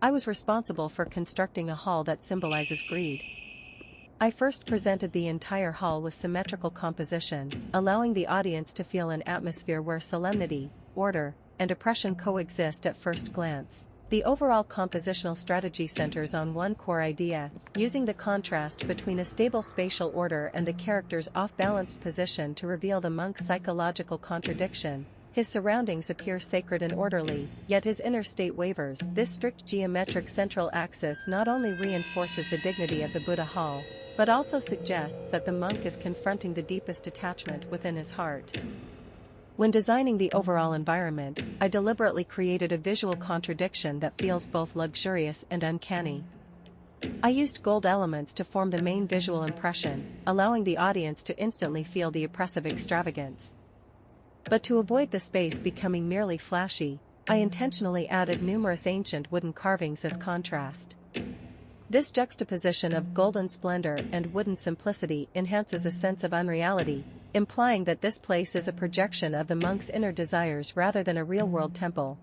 I was responsible for constructing a hall that symbolizes greed. I first presented the entire hall with symmetrical composition, allowing the audience to feel an atmosphere where solemnity, order, and oppression coexist at first glance. The overall compositional strategy centers on one core idea, using the contrast between a stable spatial order and the character's off-balanced position to reveal the monk's psychological contradiction. His surroundings appear sacred and orderly, yet his inner state wavers. This strict geometric central axis not only reinforces the dignity of the Buddha hall, but also suggests that the monk is confronting the deepest attachment within his heart. When designing the overall environment, I deliberately created a visual contradiction that feels both luxurious and uncanny. I used gold elements to form the main visual impression, allowing the audience to instantly feel the oppressive extravagance. But to avoid the space becoming merely flashy, I intentionally added numerous ancient wooden carvings as contrast. This juxtaposition of golden splendor and wooden simplicity enhances a sense of unreality, implying that this place is a projection of the monk's inner desires rather than a real-world temple.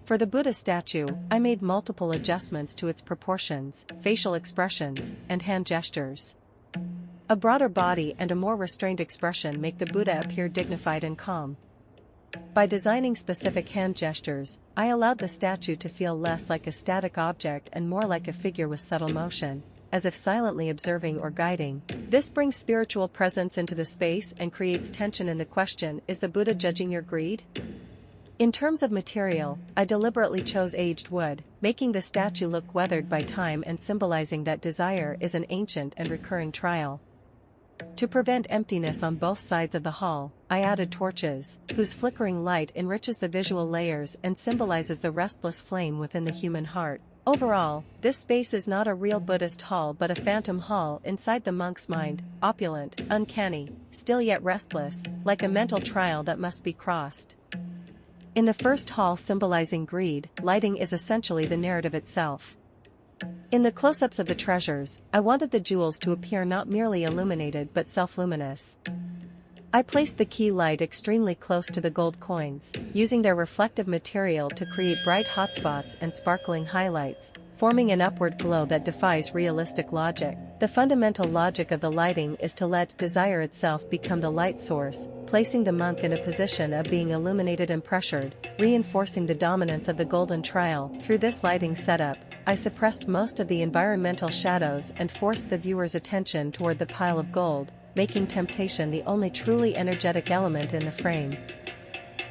For the Buddha statue, I made multiple adjustments to its proportions, facial expressions, and hand gestures. A broader body and a more restrained expression make the Buddha appear dignified and calm. By designing specific hand gestures, I allowed the statue to feel less like a static object and more like a figure with subtle motion, as if silently observing or guiding. This brings spiritual presence into the space and creates tension in the question, is the Buddha judging your greed? In terms of material, I deliberately chose aged wood, making the statue look weathered by time and symbolizing that desire is an ancient and recurring trial. To prevent emptiness on both sides of the hall, I added torches, whose flickering light enriches the visual layers and symbolizes the restless flame within the human heart. Overall, this space is not a real Buddhist hall but a phantom hall inside the monk's mind, opulent, uncanny, still yet restless, like a mental trial that must be crossed. In the first hall symbolizing greed, lighting is essentially the narrative itself. In the close-ups of the treasures, I wanted the jewels to appear not merely illuminated but self-luminous. I placed the key light extremely close to the gold coins, using their reflective material to create bright hotspots and sparkling highlights, forming an upward glow that defies realistic logic. The fundamental logic of the lighting is to let desire itself become the light source, placing the monk in a position of being illuminated and pressured, reinforcing the dominance of the golden trial. Through this lighting setup, I suppressed most of the environmental shadows and forced the viewer's attention toward the pile of gold, making temptation the only truly energetic element in the frame.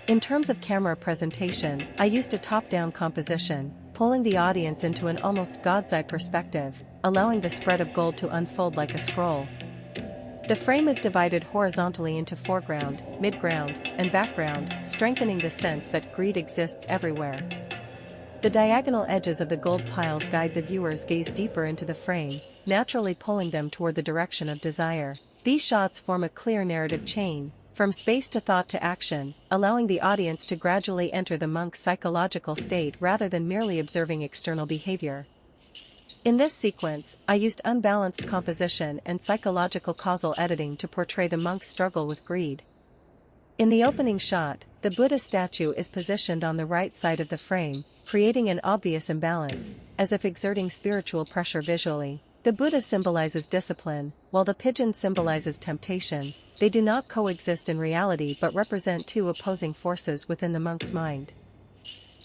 In terms of camera presentation, I used a top-down composition, pulling the audience into an almost god's-eye perspective, allowing the spread of gold to unfold like a scroll. The frame is divided horizontally into foreground, midground, and background, strengthening the sense that greed exists everywhere. The diagonal edges of the gold piles guide the viewer's gaze deeper into the frame, naturally pulling them toward the direction of desire. These shots form a clear narrative chain, from space to thought to action, allowing the audience to gradually enter the monk's psychological state rather than merely observing external behavior. In this sequence, I used unbalanced composition and psychological causal editing to portray the monk's struggle with greed. In the opening shot, the Buddha statue is positioned on the right side of the frame, creating an obvious imbalance, as if exerting spiritual pressure visually. The Buddha symbolizes discipline, while the pigeon symbolizes temptation. They do not coexist in reality but represent two opposing forces within the monk's mind.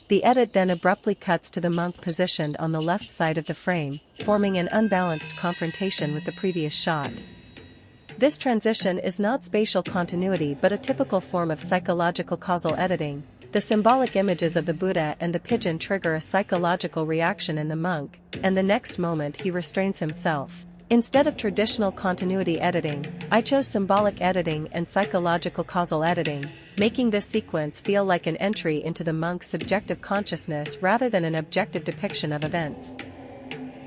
The edit then abruptly cuts to the monk positioned on the left side of the frame, forming an unbalanced confrontation with the previous shot. This transition is not spatial continuity but a typical form of psychological causal editing. The symbolic images of the Buddha and the pigeon trigger a psychological reaction in the monk, and the next moment he restrains himself. Instead of traditional continuity editing, I chose symbolic editing and psychological causal editing, making this sequence feel like an entry into the monk's subjective consciousness rather than an objective depiction of events.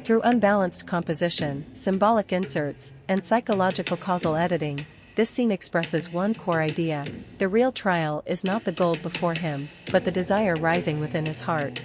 Through unbalanced composition, symbolic inserts, and psychological causal editing, this scene expresses one core idea: the real trial is not the gold before him, but the desire rising within his heart.